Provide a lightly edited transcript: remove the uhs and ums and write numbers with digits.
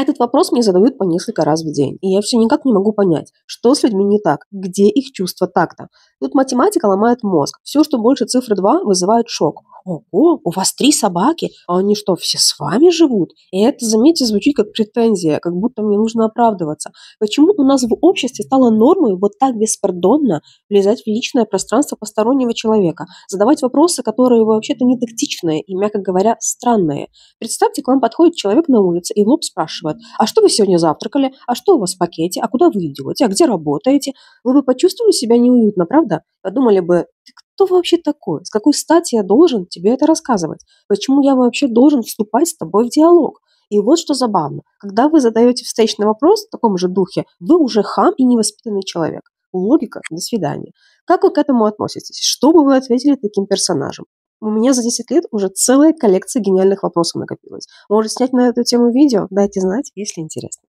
Этот вопрос мне задают по несколько раз в день, и я все никак не могу понять, что с людьми не так, где их чувство такта. Тут математика ломает мозг. Все, что больше цифры 2, вызывает шок. Ого, у вас 3 собаки? А они что, все с вами живут? И это, заметьте, звучит как претензия, как будто мне нужно оправдываться. Почему у нас в обществе стало нормой вот так беспардонно влезать в личное пространство постороннего человека, задавать вопросы, которые вообще-то не тактичные и, мягко говоря, странные? Представьте, к вам подходит человек на улице и в лоб спрашивает: а что вы сегодня завтракали? А что у вас в пакете? А куда вы идете? А где работаете? Вы бы почувствовали себя неуютно, правда? Подумали бы: ты кто вообще такой? С какой стати я должен тебе это рассказывать? Почему я вообще должен вступать с тобой в диалог? И вот что забавно. Когда вы задаете встречный вопрос в таком же духе, вы уже хам и невоспитанный человек. Логика, до свидания. Как вы к этому относитесь? Что бы вы ответили таким персонажам? У меня за 10 лет уже целая коллекция гениальных вопросов накопилась. Может снять на эту тему видео? Дайте знать, если интересно.